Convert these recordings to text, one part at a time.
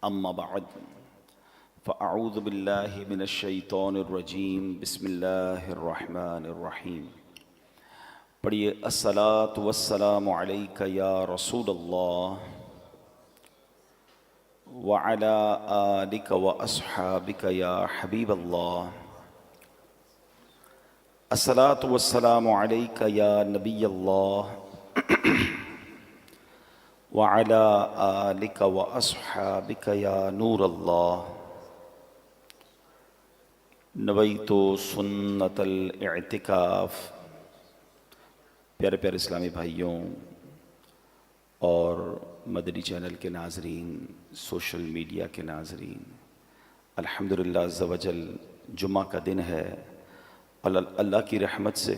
اما بعد فاعوذ باللہ من الشیطان الرجیم بسم اللہ الرحمن الرحیم۔ پڑھیے الصلاۃ والسلام علیک یا رسول اللہ وعلی آلک واصحابک یا حبیب اللہ۔ الصلاۃ والسلام علیک یا نبی اللہ وعلی آلک واصحابک یا نور اللہ۔ نویت سنت الاعتکاف۔ پیارے پیارے اسلامی بھائیوں اور مدنی چینل کے ناظرین، سوشل میڈیا کے ناظرین، الحمدللہ عز و جل جمعہ کا دن ہے۔ اللہ کی رحمت سے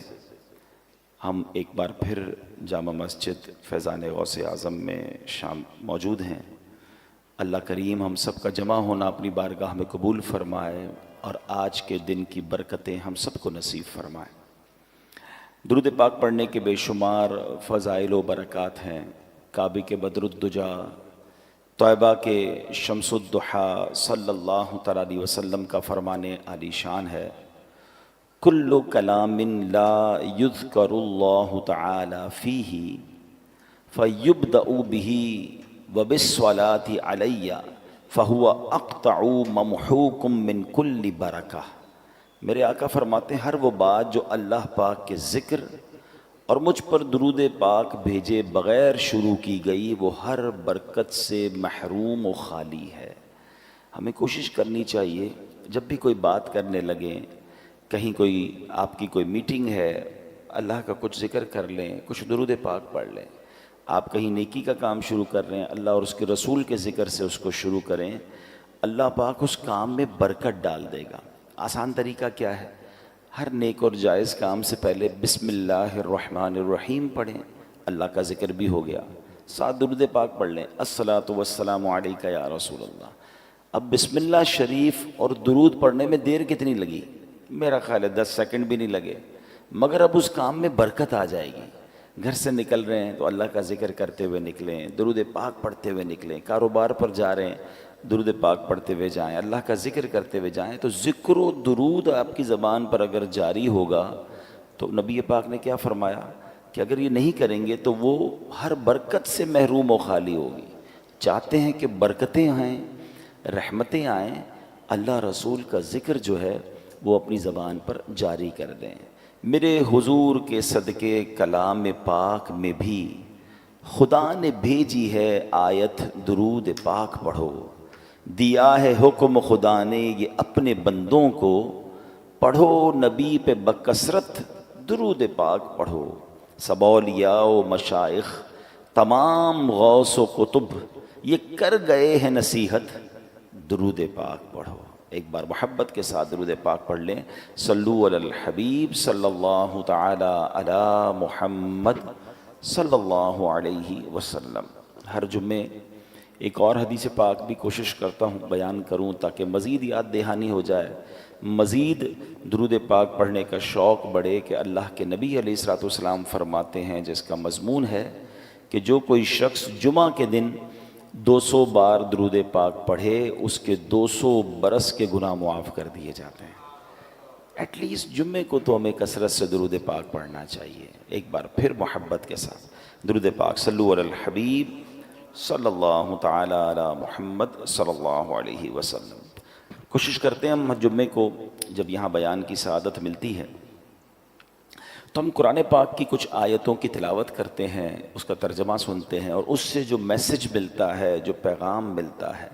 ہم ایک بار پھر جامع مسجد فیضان غوث اعظم میں شام موجود ہیں۔ اللہ کریم ہم سب کا جمع ہونا اپنی بارگاہ میں قبول فرمائے اور آج کے دن کی برکتیں ہم سب کو نصیب فرمائے۔ درود پاک پڑھنے کے بے شمار فضائل و برکات ہیں۔ کعبے کے بدر الدجا، طیبہ کے شمس الضحیٰ صلی اللہ تعالیٰ علیہ وسلم کا فرمان عالی شان ہے، کل کلام لا یذکر اللہ تعالی فیہ فیبدأ بہ وبالصلاۃ علی فہو اقطع ممحوک من کل برکہ۔ میرے آقا فرماتے ہیں ہر وہ بات جو اللہ پاک کے ذکر اور مجھ پر درود پاک بھیجے بغیر شروع کی گئی وہ ہر برکت سے محروم و خالی ہے۔ ہمیں کوشش کرنی چاہیے جب بھی کوئی بات کرنے لگیں، کہیں کوئی آپ کی کوئی میٹنگ ہے، اللہ کا کچھ ذکر کر لیں، کچھ درود پاک پڑھ لیں۔ آپ کہیں نیکی کا کام شروع کر رہے ہیں، اللہ اور اس کے رسول کے ذکر سے اس کو شروع کریں، اللہ پاک اس کام میں برکت ڈال دے گا۔ آسان طریقہ کیا ہے؟ ہر نیک اور جائز کام سے پہلے بسم اللہ الرحمن الرحیم پڑھیں، اللہ کا ذکر بھی ہو گیا، ساتھ درود پاک پڑھ لیں، الصلاۃ والسلام علیک یا رسول اللہ۔ اب بسم اللہ شریف اور درود پڑھنے میں دیر کتنی لگی؟ میرا خیال ہے 10 سیکنڈ بھی نہیں لگے، مگر اب اس کام میں برکت آ جائے گی۔ گھر سے نکل رہے ہیں تو اللہ کا ذکر کرتے ہوئے نکلیں، درود پاک پڑھتے ہوئے نکلیں، کاروبار پر جا رہے ہیں درود پاک پڑھتے ہوئے جائیں، اللہ کا ذکر کرتے ہوئے جائیں۔ تو ذکر و درود آپ کی زبان پر اگر جاری ہوگا تو نبی پاک نے کیا فرمایا کہ اگر یہ نہیں کریں گے تو وہ ہر برکت سے محروم و خالی ہوگی۔ چاہتے ہیں کہ برکتیں آئیں، رحمتیں آئیں، اللہ رسول کا ذکر جو ہے وہ اپنی زبان پر جاری کر دیں۔ میرے حضور کے صدقے کلام پاک میں بھی خدا نے بھیجی ہے آیت درود پاک پڑھو، دیا ہے حکم خدا نے یہ اپنے بندوں کو، پڑھو نبی پہ بکثرت درود پاک پڑھو۔ سب اولیاء و مشائخ تمام غوث و قطب یہ کر گئے ہیں نصیحت، درود پاک پڑھو۔ ایک بار محبت کے ساتھ درود پاک پڑھ لیں، صلو علی الحبیب صلی اللہ تعالی علی محمد صلی اللہ علیہ وسلم۔ ہر جمعے ایک اور حدیث پاک بھی کوشش کرتا ہوں بیان کروں تاکہ مزید یاد دہانی ہو جائے، مزید درود پاک پڑھنے کا شوق بڑھے کہ اللہ کے نبی علیہ الصلوۃ والسلام فرماتے ہیں، جس کا مضمون ہے کہ جو کوئی شخص جمعہ کے دن 200 بار درود پاک پڑھے اس کے 200 برس کے گناہ معاف کر دیے جاتے ہیں۔ ایٹ لیسٹ جمعے کو تو ہمیں کثرت سے درود پاک پڑھنا چاہیے۔ ایک بار پھر محبت کے ساتھ درود پاک، صلو علی الحبیب صلی اللہ تعالی علی محمد صلی اللہ علیہ وسلم۔ کوشش کرتے ہیں ہم جمعے کو جب یہاں بیان کی سعادت ملتی ہے تو ہم قرآن پاک کی کچھ آیتوں کی تلاوت کرتے ہیں، اس کا ترجمہ سنتے ہیں اور اس سے جو میسج ملتا ہے، جو پیغام ملتا ہے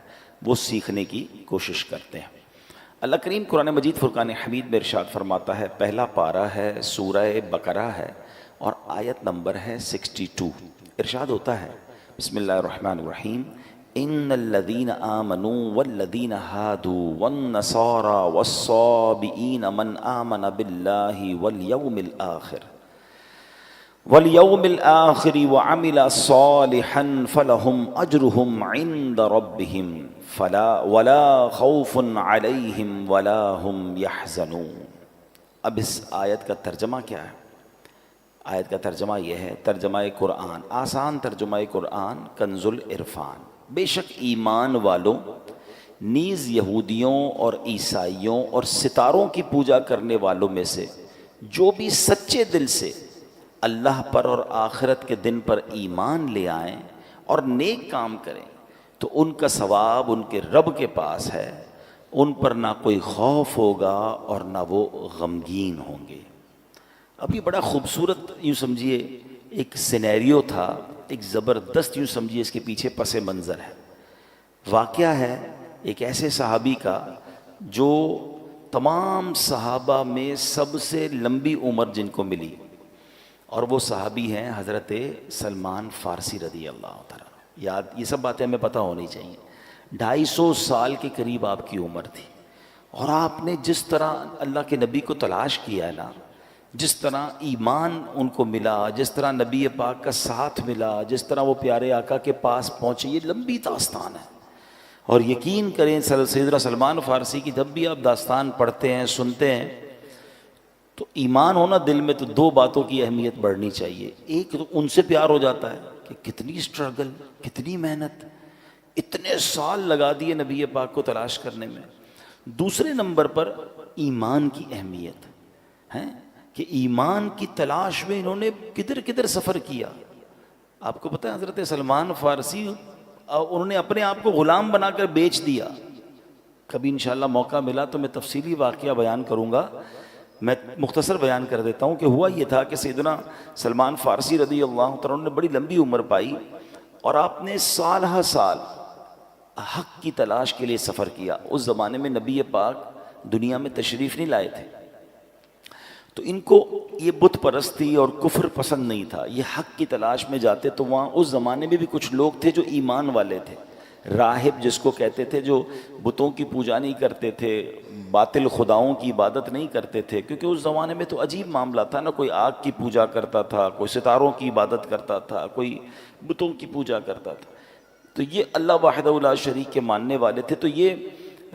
وہ سیکھنے کی کوشش کرتے ہیں۔ اللہ کریم قرآن مجید فرقان حمید میں ارشاد فرماتا ہے، پہلا پارہ ہے سورہ بقرہ ہے اور آیت نمبر ہے 62۔ ارشاد ہوتا ہے بسم اللہ الرحمن الرحیم، ان الذین آمنوا والذین ہادوا والنصارى والصابئین من آمن باللہ والیوم الآخر وعمل صالحا فلہم اجرہم عند ربہم ولا خوف علیہم ولا ہم یحزنون۔ اب اس آیت کا ترجمہ کیا ہے؟ آیت کا ترجمہ یہ ہے، ترجمہ قرآن، آسان ترجمہ قرآن، کنز العرفان۔ بے شک ایمان والوں نیز یہودیوں اور عیسائیوں اور ستاروں کی پوجا کرنے والوں میں سے جو بھی سچے دل سے اللہ پر اور آخرت کے دن پر ایمان لے آئیں اور نیک کام کریں تو ان کا ثواب ان کے رب کے پاس ہے، ان پر نہ کوئی خوف ہوگا اور نہ وہ غمگین ہوں گے۔ اب یہ بڑا خوبصورت یوں سمجھیے ایک سینیریو تھا، ایک زبردست یوں سمجھیے اس کے پیچھے پس منظر ہے۔ واقعہ ہے ایک ایسے صحابی کا جو تمام صحابہ میں سب سے لمبی عمر جن کو ملی، اور وہ صحابی ہیں حضرت سلمان فارسی رضی اللہ تعالیٰ۔ یاد یہ سب باتیں ہمیں پتہ ہونی چاہیے۔ 250 سال کے قریب آپ کی عمر تھی، اور آپ نے جس طرح اللہ کے نبی کو تلاش کیا ہے نا، جس طرح ایمان ان کو ملا، جس طرح نبی پاک کا ساتھ ملا، جس طرح وہ پیارے آقا کے پاس پہنچے، یہ لمبی داستان ہے۔ اور یقین کریں سیدنا سلمان فارسی کی جب بھی آپ داستان پڑھتے ہیں سنتے ہیں تو ایمان ہونا دل میں تو دو باتوں کی اہمیت بڑھنی چاہیے۔ ایک تو ان سے پیار ہو جاتا ہے کہ کتنی اسٹرگل، کتنی محنت، اتنے سال لگا دیے نبی پاک کو تلاش کرنے میں۔ دوسرے نمبر پر ایمان کی اہمیت ہے کہ ایمان کی تلاش میں انہوں نے کدھر کدھر سفر کیا۔ آپ کو پتہ ہے حضرت سلمان فارسی انہوں نے اپنے آپ کو غلام بنا کر بیچ دیا۔ کبھی انشاءاللہ موقع ملا تو میں تفصیلی واقعہ بیان کروں گا، میں مختصر بیان کر دیتا ہوں کہ ہوا یہ تھا کہ سیدنا سلمان فارسی رضی اللہ تعالیٰ عنہ نے بڑی لمبی عمر پائی، اور آپ نے سال ہر سال حق کی تلاش کے لیے سفر کیا۔ اس زمانے میں نبی پاک دنیا میں تشریف نہیں لائے تھے، تو ان کو یہ بت پرستی اور کفر پسند نہیں تھا، یہ حق کی تلاش میں جاتے۔ تو وہاں اس زمانے میں بھی کچھ لوگ تھے جو ایمان والے تھے، راہب جس کو کہتے تھے، جو بتوں کی پوجا نہیں کرتے تھے، باطل خداؤں کی عبادت نہیں کرتے تھے، کیونکہ اس زمانے میں تو عجیب معاملہ تھا نا، کوئی آگ کی پوجا کرتا تھا، کوئی ستاروں کی عبادت کرتا تھا، کوئی بتوں کی پوجا کرتا تھا۔ تو یہ اللہ وحدہ لا شریک کے ماننے والے تھے، تو یہ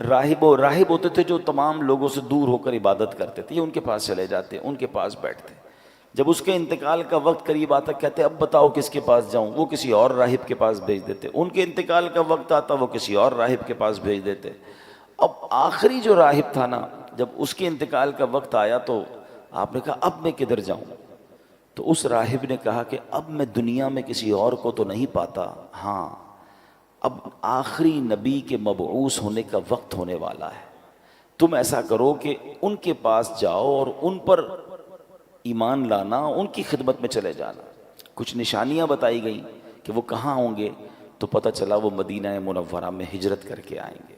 راہب ہوتے تھے جو تمام لوگوں سے دور ہو کر عبادت کرتے تھے، یہ ان کے پاس چلے جاتے، ان کے پاس بیٹھتے۔ جب اس کے انتقال کا وقت قریب آتا کہتے اب بتاؤ کس کے پاس جاؤں، وہ کسی اور راہب کے پاس بھیج دیتے۔ ان کے انتقال کا وقت آتا وہ کسی اور راہب کے پاس بھیج دیتے۔ اب آخری جو راہب تھا نا، جب اس کے انتقال کا وقت آیا تو آپ نے کہا اب میں کدھر جاؤں؟ تو اس راہب نے کہا کہ اب میں دنیا میں کسی اور کو تو نہیں پاتا، ہاں اب آخری نبی کے مبعوث ہونے کا وقت ہونے والا ہے، تم ایسا کرو کہ ان کے پاس جاؤ اور ان پر ایمان لانا، ان کی خدمت میں چلے جانا۔ کچھ نشانیاں بتائی گئیں کہ وہ کہاں ہوں گے، تو پتہ چلا وہ مدینہ منورہ میں ہجرت کر کے آئیں گے۔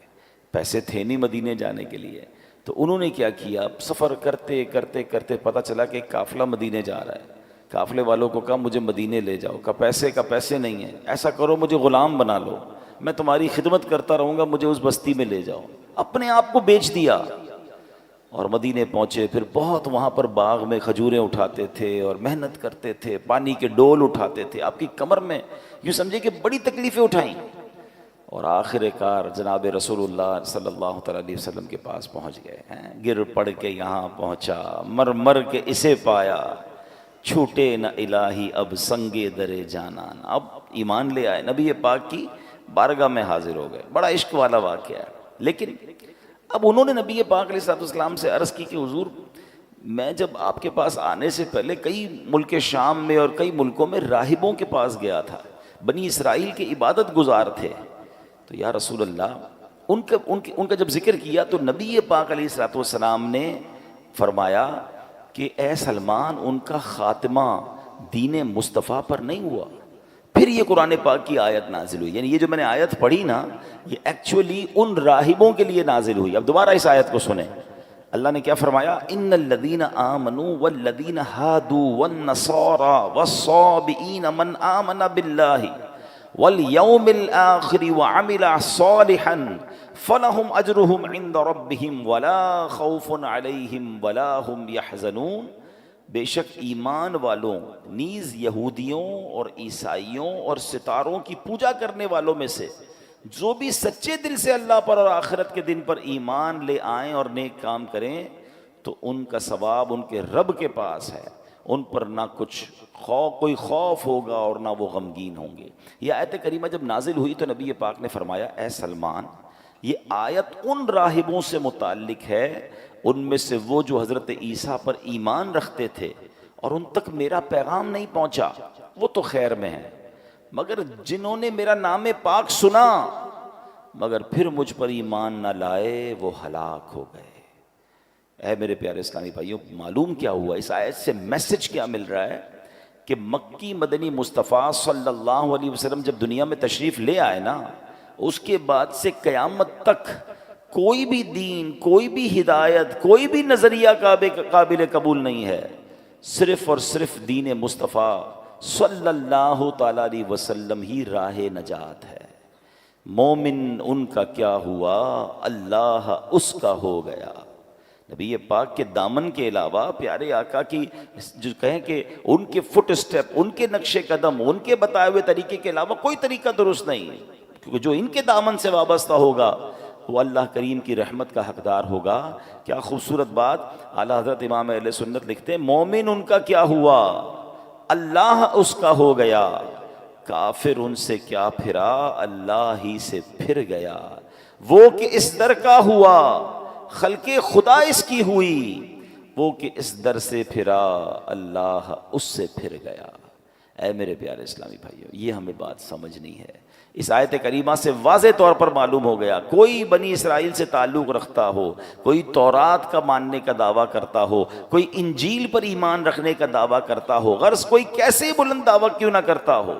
پیسے تھے نہیں مدینے جانے کے لیے، تو انہوں نے کیا کیا، سفر کرتے کرتے کرتے پتہ چلا کہ ایک قافلہ مدینے جا رہا ہے۔ قافلے والوں کو کہا مجھے مدینے لے جاؤ، کہا پیسے نہیں ہیں، ایسا کرو مجھے غلام بنا لو، میں تمہاری خدمت کرتا رہوں گا، مجھے اس بستی میں لے جاؤ۔ اپنے آپ کو بیچ دیا اور مدینے پہنچے۔ پھر بہت وہاں پر باغ میں کھجوریں اٹھاتے تھے اور محنت کرتے تھے، پانی کے ڈول اٹھاتے تھے، آپ کی کمر میں یوں سمجھے کہ بڑی تکلیفیں اٹھائیں، اور آخر کار جناب رسول اللہ صلی اللہ تعالیٰ علیہ وسلم کے پاس پہنچ گئے ہیں۔ گر پڑ کے یہاں پہنچا، مر مر کے اسے پایا، چھوٹے نہ الہی اب سنگے درے جانان۔ اب ایمان لے آئے، نبی پاک کی بارگاہ میں حاضر ہو گئے۔ بڑا عشق والا واقعہ ہے۔ لیکن اب انہوں نے نبی پاک علیہ الصلوۃ والسلام سے عرض کی کہ حضور میں جب آپ کے پاس آنے سے پہلے کئی ملک شام میں اور کئی ملکوں میں راہبوں کے پاس گیا تھا، بنی اسرائیل کے عبادت گزار تھے، تو یا رسول اللہ ان کا جب ذکر کیا تو نبی پاک علیہ الصلوۃ والسلام نے فرمایا کہ اے سلمان ان کا خاتمہ دین مصطفیٰ پر نہیں ہوا۔ پھر یہ قرآن پاک کی آیت نازل ہوئی، یعنی یہ جو میں نے آیت پڑھی نا، یہ ایکچولی ان راہبوں کے لیے نازل ہوئی۔ اب دوبارہ اس آیت کو سنیں، اللہ نے کیا فرمایا، ان الذین آمنوا والذین ہادوا والنصارى والصابئین من آمن باللہ والیوم الآخر وعمل صالحا فلہم اجرہم عند ربہم ولا خوف علیہم ولا ہم یحزنون۔ بے شک ایمان والوں نیز یہودیوں اور عیسائیوں اور ستاروں کی پوجا کرنے والوں میں سے جو بھی سچے دل سے اللہ پر اور آخرت کے دن پر ایمان لے آئیں اور نیک کام کریں تو ان کا ثواب ان کے رب کے پاس ہے، ان پر نہ کچھ کوئی خوف ہوگا اور نہ وہ غمگین ہوں گے۔ یہ آیت کریمہ جب نازل ہوئی تو نبی پاک نے فرمایا اے سلمان یہ آیت ان راہبوں سے متعلق ہے، ان میں سے وہ جو حضرت عیسیٰ پر ایمان رکھتے تھے اور ان تک میرا پیغام نہیں پہنچا، وہ تو خیر میں ہیں، مگر جنہوں نے میرا نام پاک سنا مگر پھر مجھ پر ایمان نہ لائے، وہ ہلاک ہو گئے۔ اے میرے پیارے اسلامی بھائیوں، معلوم کیا ہوا؟ اس آیت سے میسج کیا مل رہا ہے کہ مکی مدنی مصطفیٰ صلی اللہ علیہ وسلم جب دنیا میں تشریف لے آئے نا، اس کے بعد سے قیامت تک کوئی بھی دین، کوئی بھی ہدایت، کوئی بھی نظریہ قابل قبول نہیں ہے، صرف اور صرف دین مصطفیٰ صلی اللہ تعالی علیہ وسلم ہی راہ نجات ہے۔ مومن ان کا کیا ہوا، اللہ اس کا ہو گیا۔ نبی پاک کے دامن کے علاوہ پیارے آقا کی جو کہیں کہ ان کے فٹ اسٹیپ، ان کے نقش قدم، ان کے بتائے ہوئے طریقے کے علاوہ کوئی طریقہ درست نہیں، کیونکہ جو ان کے دامن سے وابستہ ہوگا وہ اللہ کریم کی رحمت کا حقدار ہوگا۔ کیا خوبصورت بات! اعلیٰ حضرت امام اہل سنت لکھتے ہیں مومن ان کا کیا ہوا، اللہ اس کا ہو گیا، کافر ان سے کیا پھرا، اللہ ہی سے پھر گیا۔ وہ کہ اس در کا ہوا، خلق خدا اس کی ہوئی، وہ کہ اس در سے پھرا، اللہ اس سے پھر گیا۔ اے میرے پیارے اسلامی بھائیو، یہ ہمیں بات سمجھنی ہے۔ اس آیت کریمہ سے واضح طور پر معلوم ہو گیا، کوئی بنی اسرائیل سے تعلق رکھتا ہو، کوئی تورات کا ماننے کا دعویٰ کرتا ہو، کوئی انجیل پر ایمان رکھنے کا دعویٰ کرتا ہو، غرض کوئی کیسے بلند دعویٰ کیوں نہ کرتا ہو،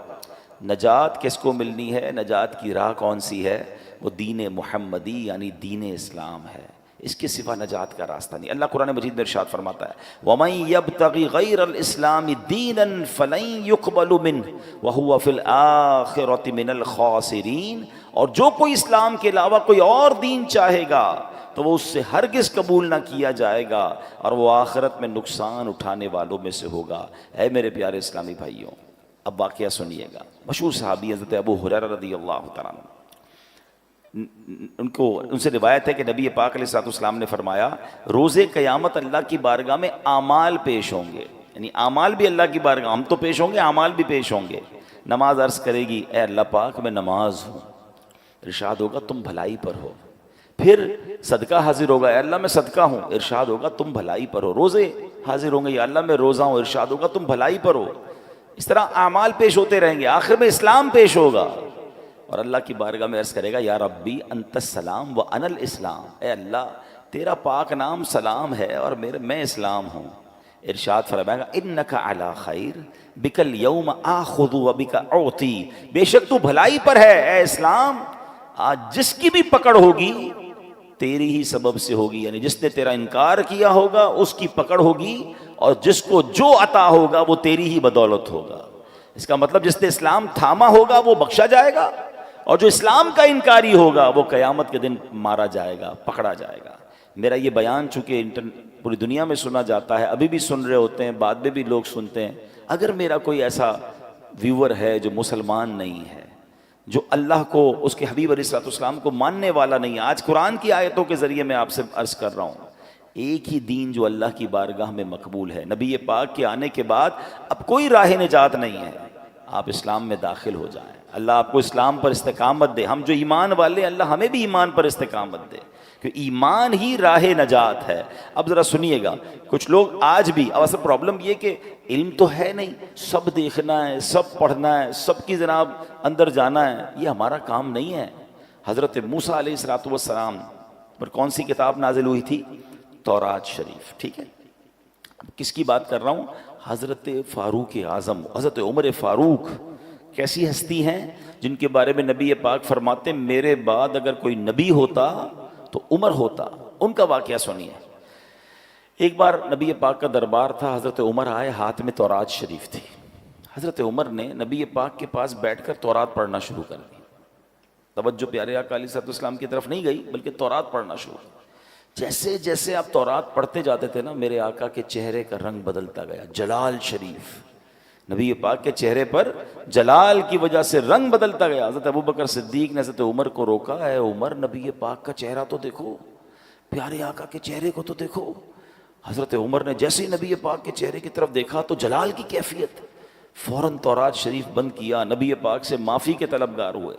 نجات کس کو ملنی ہے، نجات کی راہ کون سی ہے؟ وہ دین محمدی یعنی دین اسلام ہے، اس کے سوا نجات کا راستہ نہیں۔ اللہ قرآن مجید میں ارشاد فرماتا ہے وَمَن يَبْتَغِ غَيْرَ الْإِسْلَامِ دِينًا فَلَن يُقْبَلُ مِنْهُ وَهُوَ فِي الْآخِرَةِ مِنَ الْخَاسِرِينَ، اور جو کوئی اسلام کے علاوہ کوئی اور دین چاہے گا تو وہ اس سے ہرگز قبول نہ کیا جائے گا اور وہ آخرت میں نقصان اٹھانے والوں میں سے ہوگا۔ اے میرے پیارے اسلامی بھائیوں، اب واقعہ سنیے گا۔ مشہور صحابی حضرت ابو ہریرہ رضی اللہ تعالیٰ عنہ، ان سے روایت ہے کہ نبی پاک علیہ الصلوۃ والسلام نے فرمایا روز قیامت اللہ کی بارگاہ میں اعمال پیش ہوں گے، یعنی اعمال بھی اللہ کی بارگاہ، ہم تو پیش ہوں گے، اعمال بھی پیش ہوں گے۔ نماز عرض کرے گی اے اللہ پاک میں نماز ہوں، ارشاد ہوگا تم بھلائی پر ہو۔ پھر صدقہ حاضر ہوگا، اے اللہ میں صدقہ ہوں، ارشاد ہوگا تم بھلائی پر ہو۔ روزے حاضر ہوں گے، یا اللہ میں روزہ ہوں، ارشاد ہوگا تم بھلائی پر ہو۔ اس طرح اعمال پیش ہوتے رہیں گے، آخر میں اسلام پیش ہوگا اور اللہ کی بارگاہ میں عرض کرے گا یا ربی انت السلام و انا الاسلام، اے اللہ تیرا پاک نام سلام ہے اور میں اسلام ہوں۔ ارشاد فرمائے گا انک علی خیر بک الیوم آخذ و بک اعطی، بے شک تو بھلائی پر ہے اے اسلام، آج جس کی بھی پکڑ ہوگی تیری ہی سبب سے ہوگی، یعنی جس نے تیرا انکار کیا ہوگا اس کی پکڑ ہوگی، اور جس کو جو عطا ہوگا وہ تیری ہی بدولت ہوگا۔ اس کا مطلب جس نے اسلام تھاما ہوگا وہ بخشا جائے گا، اور جو اسلام کا انکاری ہوگا وہ قیامت کے دن مارا جائے گا، پکڑا جائے گا۔ میرا یہ بیان چونکہ پوری دنیا میں سنا جاتا ہے، ابھی بھی سن رہے ہوتے ہیں، بعد میں بھی لوگ سنتے ہیں، اگر میرا کوئی ایسا ویور ہے جو مسلمان نہیں ہے، جو اللہ کو، اس کے حبیب علیہ الصلوۃ والسلام کو ماننے والا نہیں ہے، آج قرآن کی آیتوں کے ذریعے میں آپ سے عرض کر رہا ہوں، ایک ہی دین جو اللہ کی بارگاہ میں مقبول ہے، نبی پاک کے آنے کے بعد اب کوئی راہ نجات نہیں ہے، آپ اسلام میں داخل ہو جائیں، اللہ آپ کو اسلام پر استقامت دے۔ ہم جو ایمان والے ہیں اللہ ہمیں بھی ایمان پر استقامت دے، کہ ایمان ہی راہ نجات ہے۔ اب ذرا سنیے گا، کچھ لوگ آج بھی، اب اصل پرابلم یہ کہ علم تو ہے نہیں، سب دیکھنا ہے، سب پڑھنا ہے، سب کی جناب اندر جانا ہے، یہ ہمارا کام نہیں ہے۔ حضرت موسیٰ علیہ الصلوۃ والسلام پر کون سی کتاب نازل ہوئی تھی؟ تورات شریف، ٹھیک ہے۔ کس کی بات کر رہا ہوں؟ حضرت فاروق اعظم، حضرت عمر فاروق کیسی ہستی ہیں جن کے بارے میں نبی پاک فرماتے میرے بعد اگر کوئی نبی ہوتا تو عمر ہوتا۔ ان کا واقعہ سنیے۔ ایک بار نبی پاک کا دربار تھا، حضرت عمر آئے، ہاتھ میں تورات شریف تھی۔ حضرت عمر نے نبی پاک کے پاس بیٹھ کر تورات پڑھنا شروع کر دی۔ توجہ پیارے آقا علیہ السلام کی طرف نہیں گئی بلکہ تورات پڑھنا شروع کی۔ جیسے جیسے آپ تورات پڑھتے جاتے تھے نا، میرے آقا کے چہرے کا رنگ بدلتا گیا، جلال شریف، نبی پاک کے چہرے پر جلال کی وجہ سے رنگ بدلتا گیا۔ حضرت ابوبکر صدیق نے حضرت عمر کو روکا، اے عمر نبی پاک کا چہرہ تو دیکھو، پیارے آقا کے چہرے کو تو دیکھو۔ حضرت عمر نے جیسے ہی نبی پاک کے چہرے کی طرف دیکھا تو جلال کی کیفیت، فوراً تورات شریف بند کیا، نبی پاک سے معافی کے طلبگار ہوئے۔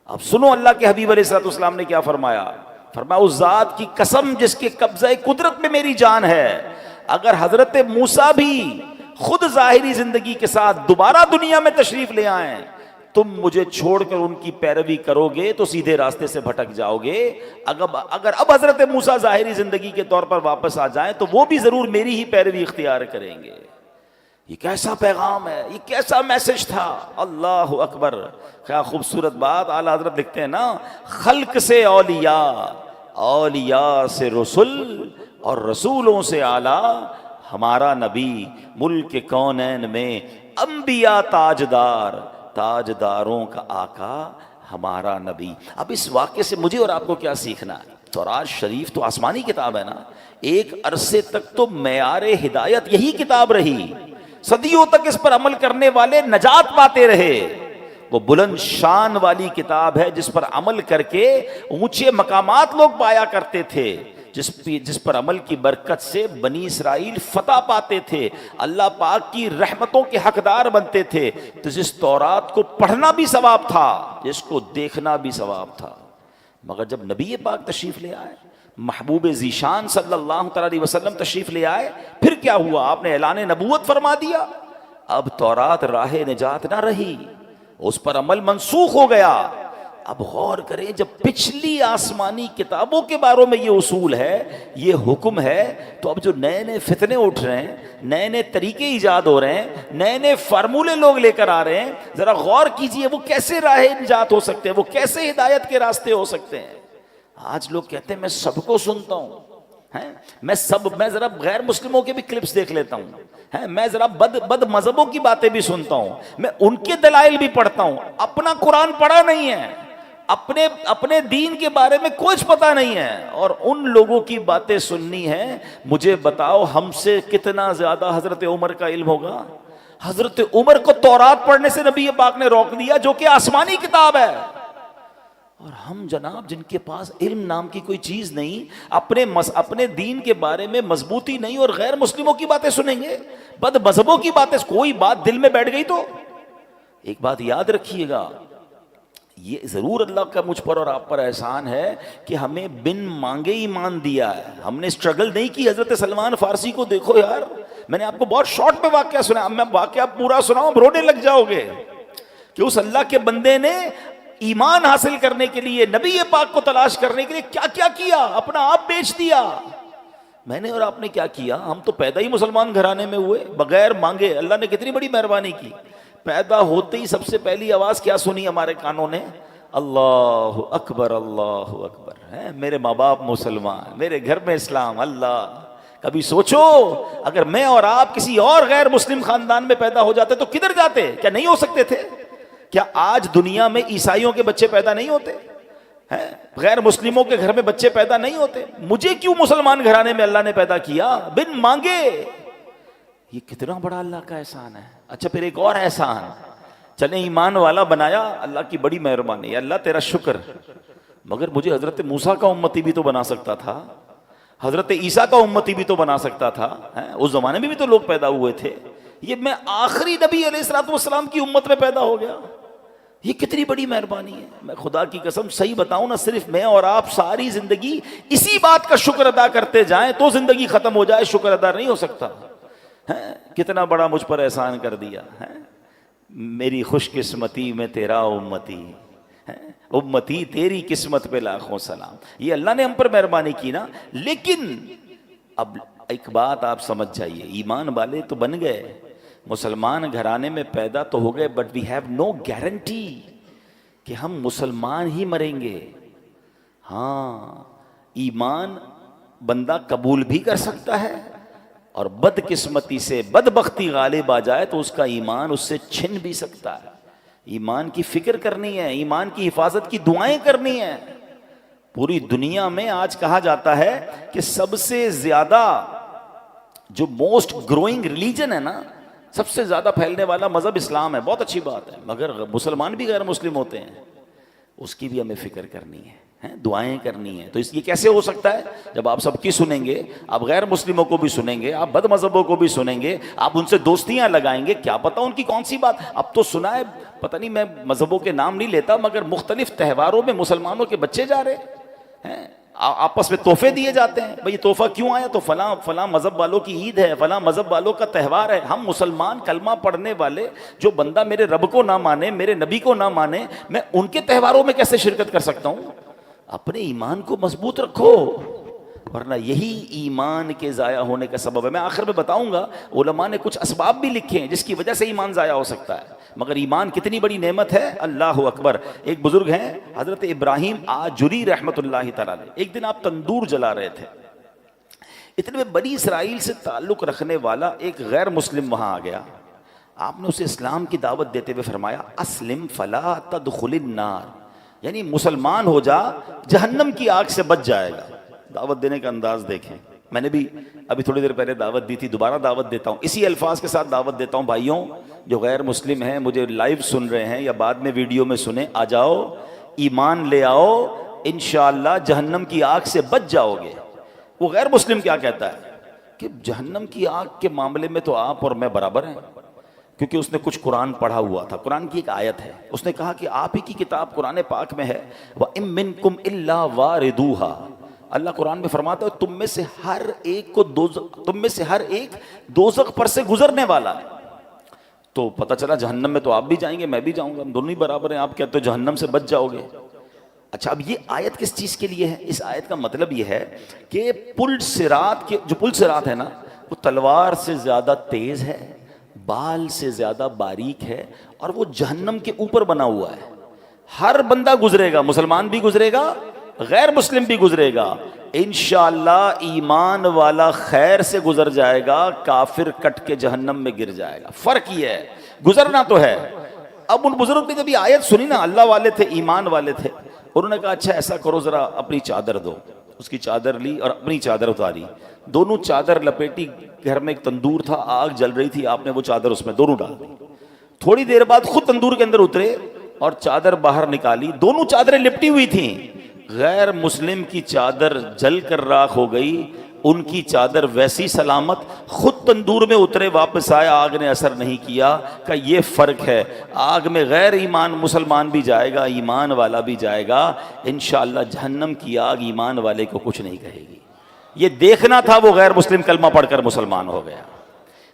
اب سنو اللہ کے حبیب علیہ الصلوۃ والسلام نے کیا فرمایا. فرمایا اس ذات کی قسم جس کے قبضہ قدرت میں میری جان ہے، اگر حضرت موسیٰ بھی خود ظاہری زندگی کے ساتھ دوبارہ دنیا میں تشریف لے آئیں، تم مجھے چھوڑ کر ان کی پیروی کرو گے تو سیدھے راستے سے بھٹک جاؤ گے. اگر اب حضرت موسیٰ ظاہری زندگی کے طور پر واپس آ جائیں تو وہ بھی ضرور میری ہی پیروی اختیار کریں گے. یہ کیسا پیغام ہے، یہ کیسا میسج تھا. اللہ اکبر. کیا خوبصورت بات. اعلیٰ حضرت لکھتے ہیں نا، خلق سے اولیاء، اولیاء سے رسول، اور رسولوں سے اعلیٰ ہمارا نبی. ملک کونین میں انبیاء تاجدار، تاجداروں کا آقا ہمارا نبی. اب اس واقعے سے مجھے اور آپ کو کیا سیکھنا ہے؟ تورات شریف تو آسمانی کتاب ہے نا. ایک عرصے تک تو معیار ہدایت یہی کتاب رہی، صدیوں تک اس پر عمل کرنے والے نجات پاتے رہے. وہ بلند شان والی کتاب ہے جس پر عمل کر کے اونچے مقامات لوگ پایا کرتے تھے، جس پر عمل کی برکت سے بنی اسرائیل فتح پاتے تھے، اللہ پاک کی رحمتوں کے حقدار بنتے تھے. تو جس تورات کو پڑھنا بھی ثواب تھا، جس کو دیکھنا بھی ثواب تھا. مگر جب نبی پاک تشریف لے آئے، محبوب ذیشان صلی اللہ تعالی علیہ وسلم تشریف لے آئے، پھر کیا ہوا؟ آپ نے اعلان نبوت فرما دیا. اب تورات راہ نجات نہ رہی، اس پر عمل منسوخ ہو گیا. اب غور کریں، جب پچھلی آسمانی کتابوں کے بارے میں یہ اصول ہے، یہ حکم ہے، تو اب جو نئے نئے فتنے اٹھ رہے ہیں، نئے نئے طریقے ایجاد ہو رہے ہیں، نئے نئے فارمولے لوگ لے کر آ رہے ہیں، ذرا غور کیجئے وہ کیسے راہ نجات ہو سکتے ہیں، وہ کیسے ہدایت کے راستے ہو سکتے ہیں. آج لوگ کہتے ہیں میں سب کو سنتا ہوں، میں ذرا غیر مسلموں کے بھی کلپس دیکھ لیتا ہوں، میں ذرا بد مذہبوں کی باتیں بھی سنتا ہوں، میں ان کے دلائل بھی پڑھتا ہوں. اپنا قرآن پڑھا نہیں ہے، اپنے دین کے بارے میں کچھ پتہ نہیں ہے، اور ان لوگوں کی باتیں سننی ہے. مجھے بتاؤ ہم سے کتنا زیادہ حضرت عمر کا علم ہوگا؟ حضرت عمر کو تورات پڑھنے سے نبی پاک نے روک دیا، جو کہ آسمانی کتاب ہے. اور ہم جناب جن کے پاس علم نام کی کوئی چیز نہیں، اپنے دین کے بارے میں مضبوطی نہیں، اور غیر مسلموں کی باتیں سنیں گے، بد مذہبوں کی باتیں. کوئی بات دل میں بیٹھ گئی تو ایک بات یاد رکھیے گا، یہ ضرور اللہ کا مجھ پر اور آپ پر احسان ہے کہ ہمیں بن مانگے ایمان دیا ہے. ہم نے اسٹرگل نہیں کی. حضرت سلمان فارسی کو دیکھو یار، میں نے آپ کو بہت شارٹ پہ واقعہ سنا، میں واقعہ پورا سناؤں رونے لگ جاؤ گے، کہ اس اللہ کے بندے نے ایمان حاصل کرنے کے لیے، نبی پاک کو تلاش کرنے کے لیے کیا کیا کیا، اپنا آپ بیچ دیا. میں نے اور آپ نے کیا کیا؟ ہم تو پیدا ہی مسلمان گھرانے میں ہوئے، بغیر مانگے. اللہ نے کتنی بڑی مہربانی کی. پیدا ہوتے ہی سب سے پہلی آواز کیا سنی ہمارے کانوں نے؟ اللہ اکبر، اللہ اکبر. میرے ماں باپ مسلمان، میرے گھر میں اسلام. اللہ، کبھی سوچو اگر میں اور آپ کسی اور غیر مسلم خاندان میں پیدا ہو جاتے تو کدھر جاتے؟ کیا نہیں ہو سکتے تھے؟ کیا آج دنیا میں عیسائیوں کے بچے پیدا نہیں ہوتے؟ غیر مسلموں کے گھر میں بچے پیدا نہیں ہوتے؟ مجھے کیوں مسلمان گھرانے میں اللہ نے پیدا کیا بن مانگے؟ یہ کتنا بڑا اللہ کا احسان ہے. اچھا پھر ایک اور احسان، چلیں ایمان والا بنایا، اللہ کی بڑی مہربانی، اللہ تیرا شکر. مگر مجھے حضرت موسیٰ کا امتی بھی تو بنا سکتا تھا، حضرت عیسیٰ کا امتی بھی تو بنا سکتا تھا. اس زمانے میں بھی تو لوگ پیدا ہوئے تھے. یہ میں آخری نبی علیہ الصلوۃ والسلام کی امت میں پیدا ہو گیا. یہ کتنی بڑی مہربانی ہے. میں خدا کی قسم صحیح بتاؤں نا، صرف میں اور آپ ساری زندگی اسی بات کا شکر ادا کرتے جائیں تو زندگی ختم ہو جائے، شکر ادا نہیں ہو سکتا. کتنا بڑا مجھ پر احسان کر دیا. میری خوش قسمتی میں تیرا امتی، امتی تیری قسمت پہ لاکھوں سلام. یہ اللہ نے ہم پر مہربانی کی نا. لیکن اب ایک بات آپ سمجھ جائیے، ایمان والے تو بن گئے، مسلمان گھرانے میں پیدا تو ہو گئے، but we have no guarantee کہ ہم مسلمان ہی مریں گے. ہاں، ایمان بندہ قبول بھی کر سکتا ہے، اور بد قسمتی سے بدبختی غالب آ جائے تو اس کا ایمان اس سے چھن بھی سکتا ہے. ایمان کی فکر کرنی ہے، ایمان کی حفاظت کی دعائیں کرنی ہیں. پوری دنیا میں آج کہا جاتا ہے کہ سب سے زیادہ جو موسٹ گروئنگ ریلیجن ہے نا، سب سے زیادہ پھیلنے والا مذہب اسلام ہے. بہت اچھی بات ہے، مگر مسلمان بھی غیر مسلم ہوتے ہیں، اس کی بھی ہمیں فکر کرنی ہے. ہیں، دعائیں کرنی ہیں. تو اس یہ کیسے ہو سکتا ہے؟ جب آپ سب کی سنیں گے، آپ غیر مسلموں کو بھی سنیں گے، آپ بد مذہبوں کو بھی سنیں گے، آپ ان سے دوستیاں لگائیں گے، کیا پتہ ان کی کون سی بات. اب تو سنا ہے، پتہ نہیں، میں مذہبوں کے نام نہیں لیتا، مگر مختلف تہواروں میں مسلمانوں کے بچے جا رہے ہیں، آپس میں تحفے دیے جاتے ہیں. بھئی یہ تحفہ کیوں آیا؟ تو فلاں مذہب والوں کی عید ہے، فلاں مذہب والوں کا تہوار ہے. ہم مسلمان کلمہ پڑھنے والے، جو بندہ میرے رب کو نہ مانے، میرے نبی کو نہ مانے، میں ان کے تہواروں میں کیسے شرکت کر سکتا ہوں؟ اپنے ایمان کو مضبوط رکھو، ورنہ یہی ایمان کے ضائع ہونے کا سبب ہے. میں آخر میں بتاؤں گا، علماء نے کچھ اسباب بھی لکھے ہیں جس کی وجہ سے ایمان ضائع ہو سکتا ہے، مگر ایمان کتنی بڑی نعمت ہے. اللہ اکبر. ایک بزرگ ہیں حضرت ابراہیم آجری رحمۃ اللہ تعالی علیہ. ایک دن آپ تندور جلا رہے تھے، اتنے میں بنی اسرائیل سے تعلق رکھنے والا ایک غیر مسلم وہاں آ گیا. آپ نے اسے اسلام کی دعوت دیتے ہوئے فرمایا اسلم فلا تدخل النار، یعنی مسلمان ہو جا، جہنم کی آگ سے بچ جائے گا. دعوت دینے کا انداز دیکھیں. میں نے بھی ابھی تھوڑی دیر پہلے دعوت دی تھی، دوبارہ دعوت دیتا ہوں، اسی الفاظ کے ساتھ دعوت دیتا ہوں. بھائیوں جو غیر مسلم ہیں، مجھے لائیو سن رہے ہیں یا بعد میں ویڈیو میں سنیں، آ جاؤ، ایمان لے آؤ، انشاءاللہ جہنم کی آگ سے بچ جاؤ گے. وہ غیر مسلم کیا کہتا ہے کہ جہنم کی آگ کے معاملے میں تو آپ اور میں برابر ہیں، کیونکہ اس نے کچھ قرآن پڑھا ہوا تھا. قرآن کی ایک آیت ہے، اس نے کہا کہ آپ ہی کی کتاب قرآن پاک میں ہے وَإِن مِّنكُمْ إِلَّا وَارِدُوهَا. اللہ قرآن میں فرماتا ہے تم میں سے ہر ایک دوزخ پر سے گزرنے والا ہے. تو پتہ چلا جہنم میں تو آپ بھی جائیں گے، میں بھی جاؤں گا، ہم دونوں ہی برابر ہیں. آپ کہتے ہو جہنم سے بچ جاؤ گے. اچھا، اب یہ آیت کس چیز کے لیے ہے؟ اس آیت کا مطلب یہ ہے کہ پل صراط ہے نا، وہ تلوار سے زیادہ تیز ہے، بال سے زیادہ باریک ہے، اور وہ جہنم کے اوپر بنا ہوا ہے. ہر بندہ گزرے گا، مسلمان بھی گزرے گا، غیر مسلم بھی گزرے گا. انشاءاللہ ایمان والا خیر سے گزر جائے گا، کافر کٹ کے جہنم میں گر جائے گا. فرق یہ ہے، گزرنا تو ہے. اب ان بزرگ نے جب یہ آیت سنی نا، اللہ والے تھے، ایمان والے تھے، انہوں نے کہا اچھا ایسا کرو، ذرا اپنی چادر دو. اس کی چادر لی اور اپنی چادر اتاری، دونوں چادر لپیٹی. گھر میں ایک تندور تھا، آگ جل رہی تھی، آپ نے وہ چادر اس میں دونوں ڈال دی. تھوڑی دیر بعد خود تندور کے اندر اترے اور چادر باہر نکالی. دونوں چادریں لپٹی ہوئی تھیں. غیر مسلم کی چادر جل کر راکھ ہو گئی، ان کی چادر ویسی سلامت. خود تندور میں اترے، واپس آئے، آگ نے اثر نہیں کیا. کہ یہ فرق ہے، آگ میں غیر ایمان مسلمان بھی جائے گا، ایمان والا بھی جائے گا. انشاءاللہ جہنم کی آگ ایمان والے کو کچھ نہیں کہے گی. یہ دیکھنا تھا، وہ غیر مسلم کلمہ پڑھ کر مسلمان ہو گیا.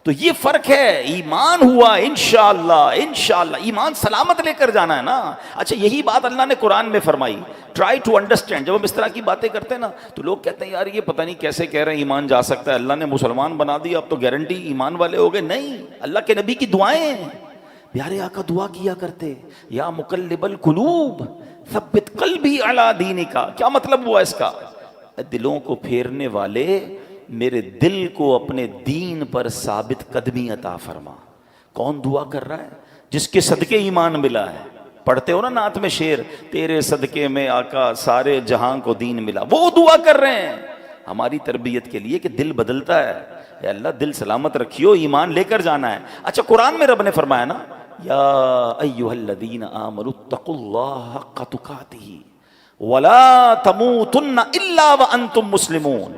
تو یہ فرق ہے. ایمان ہوا انشاءاللہ ایمان سلامت لے کر جانا ہے نا. اچھا، یہی بات اللہ نے قرآن میں فرمائی. Try to understand. جب ہم اس طرح کی باتیں کرتے ہیں نا، تو لوگ کہتے ہیں یار یہ پتہ نہیں کیسے کہہ رہے ہیں ایمان جا سکتا ہے، اللہ نے مسلمان بنا دیا، اب تو گارنٹی ایمان والے ہو گئے. نہیں، اللہ کے نبی کی دعائیں ہیں. پیارے آقا دعا کیا کرتے، یا مقلب القلوب ثبت قلبی علی دینک. کیا مطلب ہوا اس کا؟ دلوں کو پھیرنے والے، میرے دل کو اپنے دین پر ثابت قدمی عطا فرما. کون دعا کر رہا ہے؟ جس کے صدقے ایمان ملا ہے. پڑھتے ہو نا نعت میں شعر، تیرے صدقے میں آقا سارے جہاں کو دین ملا. وہ دعا کر رہے ہیں ہماری تربیت کے لیے کہ دل بدلتا ہے. اے اللہ دل سلامت رکھیو، ایمان لے کر جانا ہے. اچھا، قرآن میں رب نے فرمایا نا، یا ایھا الذین آمنوا اتقوا اللہ حق تقاتہ ولا تموتن الا وانتم مسلمون.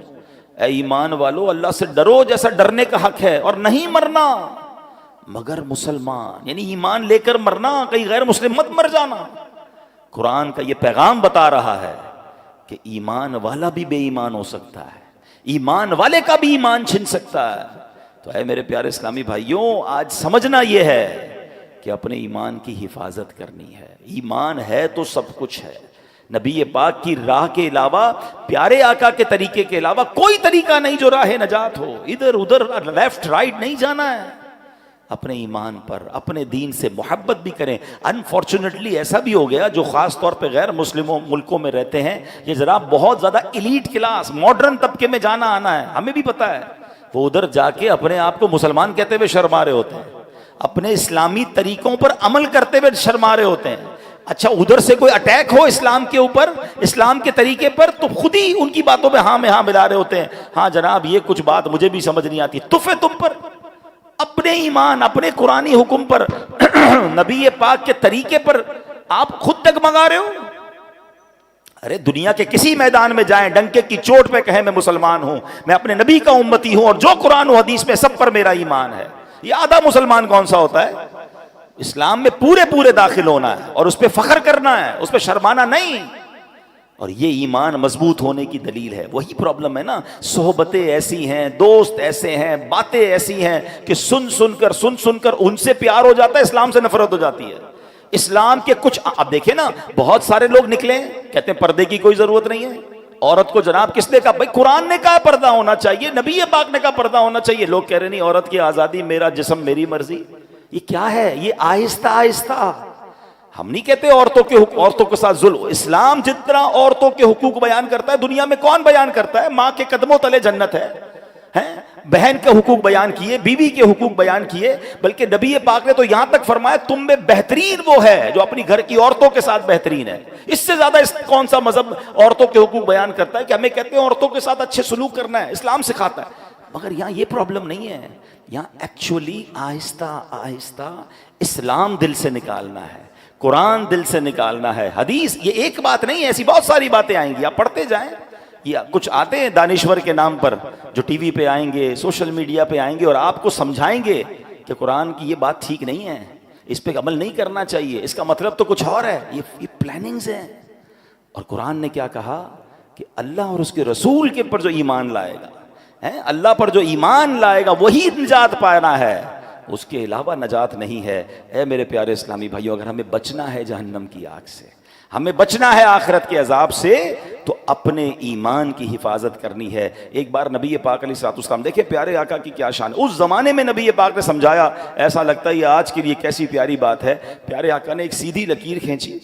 اے ایمان والو، اللہ سے ڈرو جیسا ڈرنے کا حق ہے، اور نہیں مرنا مگر مسلمان. یعنی ایمان لے کر مرنا، کہیں غیر مسلم مت مر جانا. قرآن کا یہ پیغام بتا رہا ہے کہ ایمان والا بھی بے ایمان ہو سکتا ہے، ایمان والے کا بھی ایمان چھن سکتا ہے. تو اے میرے پیارے اسلامی بھائیوں، آج سمجھنا یہ ہے کہ اپنے ایمان کی حفاظت کرنی ہے. ایمان ہے تو سب کچھ ہے. نبی پاک کی راہ کے علاوہ، پیارے آقا کے طریقے کے علاوہ کوئی طریقہ نہیں جو راہ نجات ہو. ادھر ادھر لیفٹ رائٹ نہیں جانا ہے. اپنے ایمان پر، اپنے دین سے محبت بھی کریں. انفارچونیٹلی ایسا بھی ہو گیا، جو خاص طور پہ غیر مسلموں ملکوں میں رہتے ہیں، یہ ذرا بہت زیادہ ایلیٹ کلاس، ماڈرن طبقے میں جانا آنا ہے، ہمیں بھی پتہ ہے. وہ ادھر جا کے اپنے آپ کو مسلمان کہتے ہوئے شرما رہے ہوتے ہیں، اپنے اسلامی طریقوں پر عمل کرتے ہوئے شرما رہے ہوتے ہیں. اچھا، ادھر سے کوئی اٹیک ہو اسلام کے اوپر، اسلام کے طریقے پر، تو خود ہی ان کی باتوں میں ہاں میں ہاں ملا رہے ہوتے ہیں. ہاں جناب، یہ کچھ بات مجھے بھی سمجھ نہیں آتی. تف ہے تم پر. اپنے ایمان، اپنے قرآنی حکم پر، نبی پاک کے طریقے پر آپ خود ڈگمگا رہے ہو. ارے دنیا کے کسی میدان میں جائیں، ڈنکے کی چوٹ پہ کہیں میں مسلمان ہوں، میں اپنے نبی کا امتی ہوں، اور جو قرآن و حدیث میں سب پر میرا ایمان ہے، یہ آدھا مسلمان کون سا ہوتا ہے؟ اسلام میں پورے داخل ہونا ہے اور اس پہ فخر کرنا ہے، اس پہ شرمانا نہیں، اور یہ ایمان مضبوط ہونے کی دلیل ہے۔ وہی پرابلم ہے نا، صحبتیں ایسی ہیں، دوست ایسے ہیں، باتیں ایسی ہیں کہ سن سن کر ان سے پیار ہو جاتا ہے، اسلام سے نفرت ہو جاتی ہے۔ اسلام کے کچھ، اب دیکھیں نا، بہت سارے لوگ نکلے کہتے ہیں پردے کی کوئی ضرورت نہیں ہے، عورت کو جناب کس نے کہا؟ بھائی قرآن نے کہا پردہ ہونا چاہیے، نبی پاک نے کہا پردہ ہونا چاہیے، لوگ کہہ رہے نہیں عورت کی آزادی، میرا جسم میری مرضی۔ یہ کیا ہے؟ یہ آہستہ آہستہ، ہم نہیں کہتے عورتوں کے ساتھ ظلم، اسلام جتنا عورتوں کے حقوق بیان کرتا ہے دنیا میں کون بیان کرتا ہے؟ ماں کے قدموں تلے جنت ہے، بہن کے حقوق بیان کیے، بیوی کے حقوق بیان کیے، بلکہ نبی پاک نے تو یہاں تک فرمایا تم میں بہترین وہ ہے جو اپنی گھر کی عورتوں کے ساتھ بہترین ہے۔ اس سے زیادہ کون سا مذہب عورتوں کے حقوق بیان کرتا ہے کہ ہمیں کہتے ہیں عورتوں کے ساتھ اچھے سلوک کرنا ہے، اسلام سکھاتا ہے۔ مگر یہاں یہ پرابلم نہیں ہے، یہاں ایکچولی آہستہ آہستہ اسلام دل سے نکالنا ہے، قرآن دل سے نکالنا ہے، حدیث۔ یہ ایک بات نہیں ہے، ایسی بہت ساری باتیں آئیں گی، آپ پڑھتے جائیں۔ یہ کچھ آتے ہیں دانشور کے نام پر جو ٹی وی پہ آئیں گے، سوشل میڈیا پہ آئیں گے اور آپ کو سمجھائیں گے کہ قرآن کی یہ بات ٹھیک نہیں ہے، اس پہ عمل نہیں کرنا چاہیے، اس کا مطلب تو کچھ اور ہے، یہ پلاننگز ہیں۔ اور قرآن نے کیا کہا کہ اللہ اور اس کے رسول کے پر جو ایمان لائے گا، اللہ پر جو ایمان لائے گا وہی نجات پانا ہے، اس کے علاوہ نجات نہیں ہے۔ اے میرے پیارے اسلامی بھائیوں، اگر ہمیں بچنا ہے جہنم کی آگ سے، ہمیں بچنا ہے آخرت کے عذاب سے، تو اپنے ایمان کی حفاظت کرنی ہے۔ ایک بار نبی پاک علیہ الصلوۃ والسلام، دیکھیں پیارے آقا کی کیا شان ہے، اس زمانے میں نبی پاک نے سمجھایا، ایسا لگتا ہے یہ آج کے لیے کیسی پیاری بات ہے۔ پیارے آقا نے ایک سیدھی لکیر کھینچی،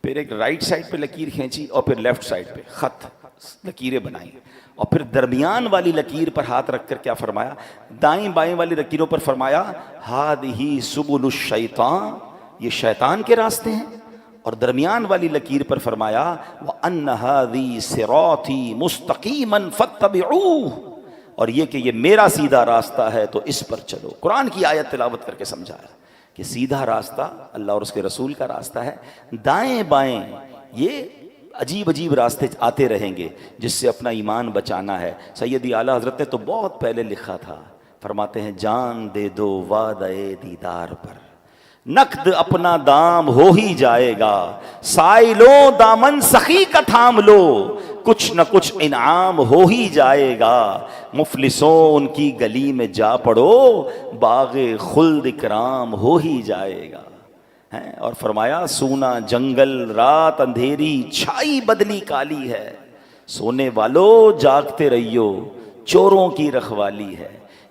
پھر ایک رائٹ سائڈ پہ لکیر کھینچی، اور پھر لیفٹ سائڈ پہ خط لکیریں بنائیں، اور پھر درمیان والی لکیر پر ہاتھ رکھ کر کیا فرمایا؟ دائیں بائیں والی لکیروں پر فرمایا ہادہ سبل الشیطان، یہ شیطان کے راستے ہیں، اور درمیان والی لکیر پر فرمایا وَأَنَّ هَذِي صِرَاطِي مُسْتَقِيمًا فَاتَّبِعُوهُ، اور یہ کہ یہ میرا سیدھا راستہ ہے تو اس پر چلو۔ قرآن کی آیت تلاوت کر کے سمجھایا کہ سیدھا راستہ اللہ اور اس کے رسول کا راستہ ہے، دائیں بائیں یہ عجیب عجیب راستے آتے رہیں گے جس سے اپنا ایمان بچانا ہے۔ سیدی اعلیٰ حضرت نے تو بہت پہلے لکھا تھا، فرماتے ہیں جان دے دو وعدہ دیدار پر، نقد اپنا دام ہو ہی جائے گا، سائلوں دامن سخی کا تھام لو، کچھ نہ کچھ انعام ہو ہی جائے گا، مفلسوں ان کی گلی میں جا پڑو، باغ خلد اکرام ہو ہی جائے گا۔ اور فرمایا سونا جنگل رات اندھیری چھائی بدلی کالی ہے، سونے والو جاگتے رہیو چوروں کی رکھوالی ہے۔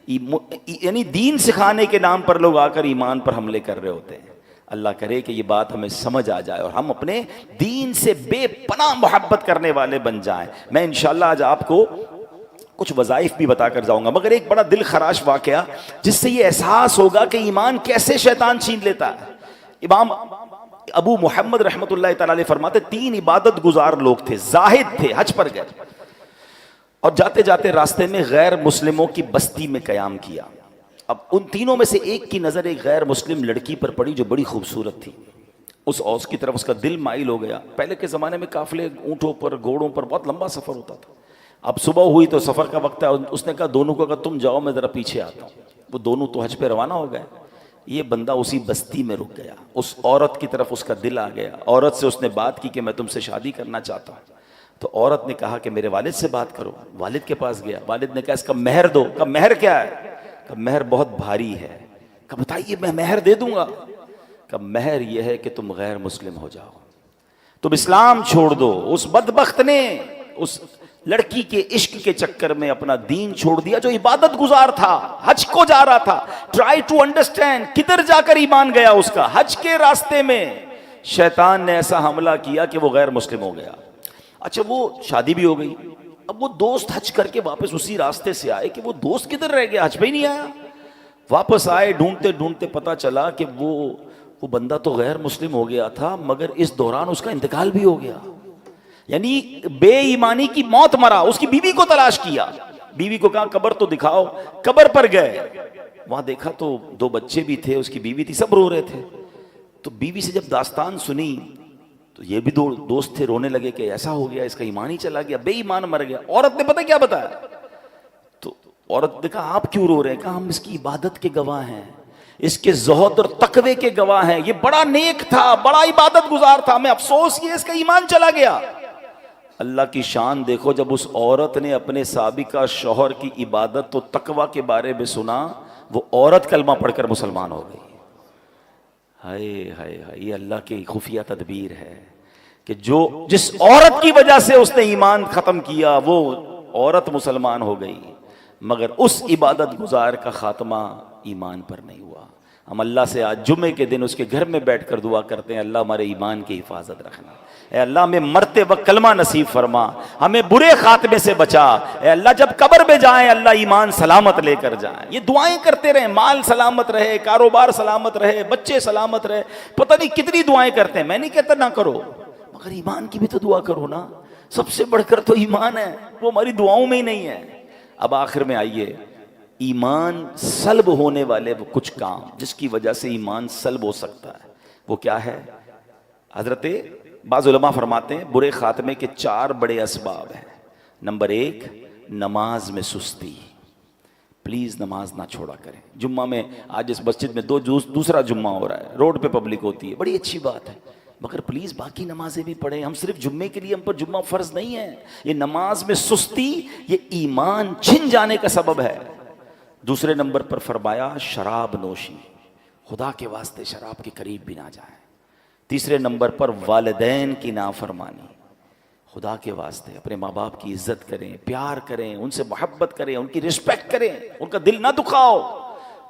یعنی دین سکھانے کے نام پر لوگ آ کر ایمان پر حملے کر رہے ہوتے ہیں۔ اللہ کرے کہ یہ بات ہمیں سمجھ آ جائے اور ہم اپنے دین سے بے پناہ محبت کرنے والے بن جائیں۔ میں انشاءاللہ آج آپ کو کچھ وظائف بھی بتا کر جاؤں گا، مگر ایک بڑا دل خراش واقعہ جس سے یہ احساس ہوگا کہ ایمان کیسے شیطان چھین لیتا ہے۔ امام ابو محمد رحمۃ اللہ تعالی علیہ فرماتے 3 عبادت گزار لوگ تھے، زاہد تھے، حج پر گئے اور جاتے جاتے راستے میں غیر مسلموں کی بستی میں قیام کیا۔ اب ان تینوں میں سے ایک کی نظر ایک غیر مسلم لڑکی پر پڑی جو بڑی خوبصورت تھی، اس اوس کی طرف اس کا دل مائل ہو گیا۔ پہلے کے زمانے میں قافلے اونٹوں پر گھوڑوں پر بہت لمبا سفر ہوتا تھا، اب صبح ہوئی تو سفر کا وقت ہے، اس نے کہا دونوں کو تم جاؤ میں ذرا پیچھے آتا ہوں۔ وہ دونوں تو حج پہ روانہ ہو گئے، یہ بندہ اسی بستی میں رک گیا، اس عورت کی طرف اس کا دل آ گیا، عورت سے اس نے بات کی کہ میں تم سے شادی کرنا چاہتا ہوں۔ تو عورت نے کہا کہ میرے والد سے بات کرو، والد کے پاس گیا، والد نے کہا اس کا مہر دو۔ کہا مہر کیا ہے؟ کہا مہر بہت بھاری ہے۔ کہا بتائیے میں مہر دے دوں گا۔ کہا مہر یہ ہے کہ تم غیر مسلم ہو جاؤ، تم اسلام چھوڑ دو۔ اس بدبخت نے اس لڑکی کے عشق کے چکر میں اپنا دین چھوڑ دیا، جو عبادت گزار تھا، حج کو جا رہا تھا۔ ٹرائی ٹو انڈرسٹینڈ کدھر جا کر ایمان گیا اس کا، حج کے راستے میں شیطان نے ایسا حملہ کیا کہ وہ غیر مسلم ہو گیا۔ اچھا وہ شادی بھی ہو گئی، اب وہ دوست حج کر کے واپس اسی راستے سے آئے کہ وہ دوست کدھر رہ گیا، حج پہ ہی نہیں آیا۔ واپس آئے ڈھونڈتے ڈھونڈتے پتا چلا کہ وہ بندہ تو غیر مسلم ہو گیا تھا، مگر اس دوران اس کا انتقال بھی ہو گیا، یعنی بے ایمانی کی موت مرا۔ اس کی بیوی کو تلاش کیا، بیوی کو کہا قبر تو دکھاؤ، قبر پر گئے، وہاں دیکھا تو 2 بچے بھی تھے، اس کی بیوی تھی، سب رو رہے تھے۔ تو بیوی سے جب داستان سنی تو تو یہ بھی دو دوست تھے، رونے لگے کہ ایسا ہو گیا، اس کا ایمان ہی چلا گیا، بے ایمان مر گیا۔ عورت نے پتہ کیا بتایا؟ تو عورت نے کہا آپ کیوں رو رہے ہیں؟ کہا ہم اس کی عبادت کے گواہ ہیں، اس کے زہد اور تقوی کے گواہ ہیں، یہ بڑا نیک تھا، بڑا عبادت گزار تھا، ہمیں افسوس یہ اس کا ایمان چلا گیا۔ اللہ کی شان دیکھو، جب اس عورت نے اپنے سابقہ شوہر کی عبادت و تقوی کے بارے میں سنا، وہ عورت کلمہ پڑھ کر مسلمان ہو گئی۔ ہائے ہائے ہائے، یہ اللہ کی خفیہ تدبیر ہے کہ جس عورت کی وجہ سے اس نے ایمان ختم کیا، وہ عورت مسلمان ہو گئی، مگر اس عبادت گزار کا خاتمہ ایمان پر نہیں ہوا۔ ہم اللہ سے آج جمعے کے دن اس کے گھر میں بیٹھ کر دعا کرتے ہیں، اللہ ہمارے ایمان کی حفاظت رکھنا، اے اللہ ہمیں مرتے وقت کلمہ نصیب فرما، ہمیں برے خاتمے سے بچا، اے اللہ جب قبر میں جائیں اللہ ایمان سلامت لے کر جائیں۔ یہ دعائیں کرتے رہیں، مال سلامت رہے، کاروبار سلامت رہے، بچے سلامت رہے، پتہ نہیں کتنی دعائیں کرتے ہیں۔ میں نہیں کہتا نہ کرو، مگر ایمان کی بھی تو دعا کرو نا، سب سے بڑھ کر تو ایمان ہے، وہ ہماری دعاؤں میں ہی نہیں ہے۔ اب آخر میں آئیے، ایمان سلب ہونے والے وہ کچھ کام جس کی وجہ سے ایمان سلب ہو سکتا ہے، وہ کیا ہے؟ حضرت بعض علماء فرماتے ہیں برے خاتمے کے 4 بڑے اسباب ہیں۔ نمبر 1، نماز میں سستی۔ پلیز نماز نہ چھوڑا کریں۔ جمعہ میں آج اس مسجد میں دوسرا جمعہ ہو رہا ہے، روڈ پہ پبلک ہوتی ہے، بڑی اچھی بات ہے، مگر پلیز باقی نمازیں بھی پڑھیں۔ ہم صرف جمعے کے لیے، ہم پر جمعہ فرض نہیں ہے۔ یہ نماز میں سستی یہ ایمان چھن جانے کا سبب ہے۔ دوسرے نمبر پر فرمایا شراب نوشی، خدا کے واسطے شراب کے قریب بھی نہ جائیں۔ تیسرے نمبر پر والدین کی نافرمانی، خدا کے واسطے اپنے ماں باپ کی عزت کریں، پیار کریں، ان سے محبت کریں، ان کی رسپیکٹ کریں، ان کا دل نہ دکھاؤ۔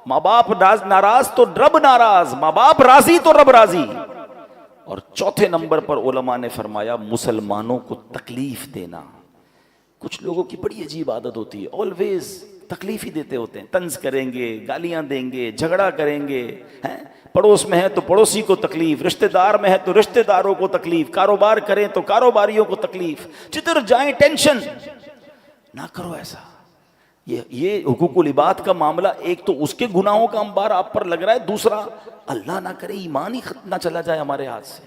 ماں باپ ناراض تو رب ناراض، ماں باپ راضی تو رب راضی۔ اور چوتھے نمبر پر علماء نے فرمایا مسلمانوں کو تکلیف دینا۔ کچھ لوگوں کی بڑی عجیب عادت ہوتی ہے، آلویز تکلیف ہی دیتے ہوتے ہیں، طنز کریں گے، گالیاں دیں گے، جھگڑا کریں گے، پڑوس میں ہے تو پڑوسی کو تکلیف، رشتہ دار میں ہے تو رشتہ داروں کو تکلیف، کاروبار کریں تو کاروباریوں کو تکلیف، جدھر جائیں ٹینشن۔ نہ کرو ایسا۔ یہ حقوق العباد کا معاملہ، ایک تو اس کے گناہوں کا انبار آپ پر لگ رہا ہے، دوسرا اللہ نہ کرے ایمان ہی ختم نہ چلا جائے ہمارے ہاتھ سے۔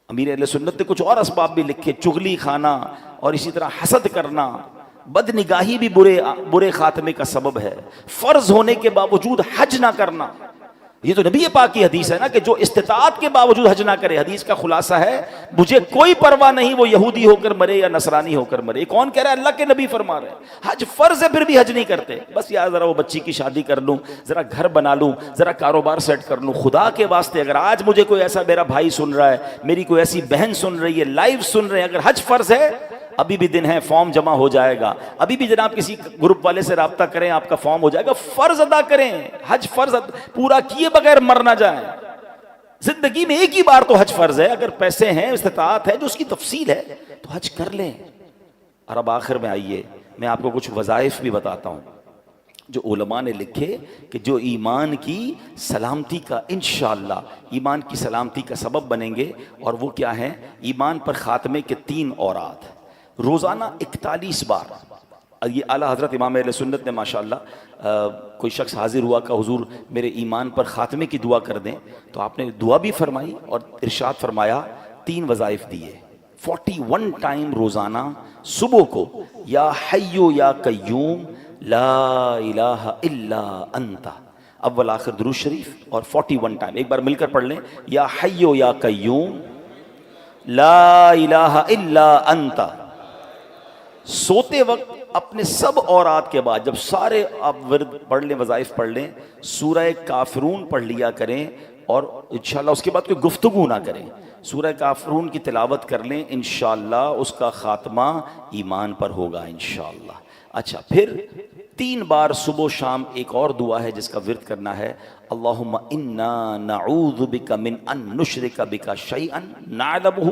امیر اہل سنت نے کچھ اور اسباب بھی لکھے، چغلی کھانا اور اسی طرح حسد کرنا، بد نگاہی بھی برے خاتمے کا سبب ہے، فرض ہونے کے باوجود حج نہ کرنا۔ یہ تو نبی پاک کی حدیث ہے نا کہ جو استطاعت کے باوجود حج نہ کرے۔ حدیث کا خلاصہ ہے مجھے کوئی پرواہ نہیں وہ یہودی ہو کر مرے یا نصرانی ہو کر مرے۔ یہ کون کہہ رہا ہے؟ اللہ کے نبی فرما رہے ہیں حج فرض ہے پھر بھی حج نہیں کرتے۔ بس یار ذرا وہ بچی کی شادی کر لوں، ذرا گھر بنا لوں، ذرا کاروبار سیٹ کر لوں، خدا کے واسطے اگر آج مجھے کوئی ایسا میرا بھائی سن رہا ہے، میری کوئی ایسی بہن سن رہی ہے، لائیو سن رہے ہیں، اگر حج فرض ہے ابھی بھی دن ہے، فارم جمع ہو جائے گا، ابھی بھی جناب کسی گروپ والے سے رابطہ کریں، آپ کا فارم ہو جائے گا، فرض ادا کریں، حج فرض پورا کیے بغیر مر نہ جائیں۔ زندگی میں ایک ہی بار تو حج فرض ہے، اگر پیسے ہیں، استطاعت ہے، جو اس کی تفصیل ہے تو حج کر لیں۔ اور اب آخر میں آئیے میں آپ کو کچھ وظائف بھی بتاتا ہوں جو علماء نے لکھے کہ جو ایمان کی سلامتی کا انشاءاللہ ایمان کی سلامتی کا سبب بنیں گے، اور وہ کیا ہیں؟ ایمان پر خاتمے کے 3 اوراد، روزانہ 41 بار۔ یہ اعلیٰ حضرت امام اہل سنت نے ماشاءاللہ کوئی شخص حاضر ہوا کہ حضور میرے ایمان پر خاتمے کی دعا کر دیں، تو آپ نے دعا بھی فرمائی اور ارشاد فرمایا 3 وظائف دیے، 41 ٹائم روزانہ صبح کو یا حیو یا قیوم لا الہ الا انت، اول آخر درود شریف، اور 41 ٹائم ایک بار مل کر پڑھ لیں، یا حیو یا قیوم لا الہ الا انت۔ سوتے وقت اپنے سب اورات کے بعد جب سارے آپ ورد پڑھ لیں، وظائف پڑھ لیں، سورہ کافرون پڑھ لیا کریں، اور انشاءاللہ اس کے بعد کوئی گفتگو نہ کریں، سورہ کافرون کی تلاوت کر لیں، انشاءاللہ اس کا خاتمہ ایمان پر ہوگا انشاءاللہ۔ اچھا، پھر 3 بار صبح و شام ایک اور دعا ہے جس کا ورد کرنا ہے، اللہم انا نعوذ بک من ان نشرک بک شیئا نعلمہ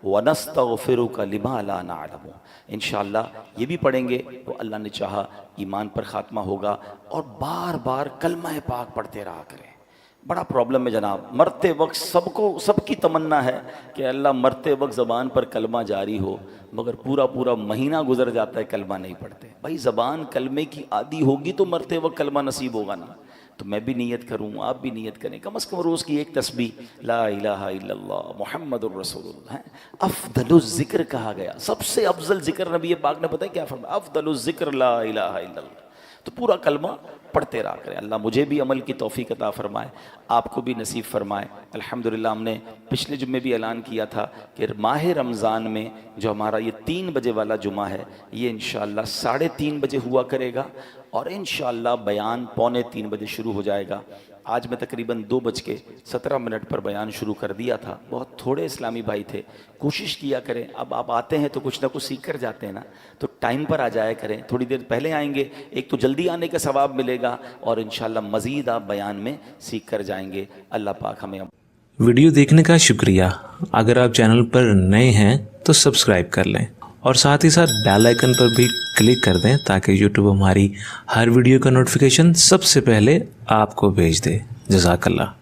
ونستغفرک لما لا نعلم۔ انشاءاللہ یہ بھی پڑھیں گے تو اللہ نے چاہا ایمان پر خاتمہ ہوگا، اور بار بار کلمہ پاک پڑھتے رہا کریں۔ بڑا پرابلم ہے جناب، مرتے وقت سب کی تمنا ہے کہ اللہ مرتے وقت زبان پر کلمہ جاری ہو، مگر پورا مہینہ گزر جاتا ہے کلمہ نہیں پڑھتے۔ بھائی زبان کلمے کی عادی ہوگی تو مرتے وقت کلمہ نصیب ہوگا نا۔ تو میں بھی نیت کروں، آپ بھی نیت کریں، کم از کم روز کی ایک تسبیح لا الہ الا اللہ محمد الرسول اللہ۔ افضل الذکر کہا گیا، سب سے افضل ذکر نبی پاک نے بتایا کیا فرمایا، افضل الذکر لا الہ الا اللہ۔ تو پورا کلمہ پڑھتے رہا کریں۔ اللہ مجھے بھی عمل کی توفیق عطا فرمائے، آپ کو بھی نصیب فرمائے۔ الحمدللہ ہم نے پچھلے جمعے بھی اعلان کیا تھا کہ ماہ رمضان میں جو ہمارا یہ 3 بجے والا جمعہ ہے، یہ انشاءاللہ 3:30 بجے ہوا کرے گا، اور انشاءاللہ بیان 2:45 بجے شروع ہو جائے گا۔ آج میں تقریباً 2:17 پر بیان شروع کر دیا تھا، بہت تھوڑے اسلامی بھائی تھے، کوشش کیا کریں، اب آپ آتے ہیں تو کچھ نہ کچھ سیکھ کر جاتے ہیں نا، تو ٹائم پر آ جایا کریں، تھوڑی دیر پہلے آئیں گے، ایک تو جلدی آنے کا ثواب ملے گا، اور انشاءاللہ مزید آپ بیان میں سیکھ کر جائیں گے۔ اللہ پاک ہمیں۔ ویڈیو دیکھنے کا شکریہ۔ اگر آپ چینل پر نئے ہیں تو سبسکرائب کر لیں، اور ساتھ ہی ساتھ بیل آئیکن پر بھی کلک کر دیں تاکہ یوٹیوب ہماری ہر ویڈیو کا نوٹیفیکیشن سب سے پہلے آپ کو بھیج دے۔ جزاک اللہ۔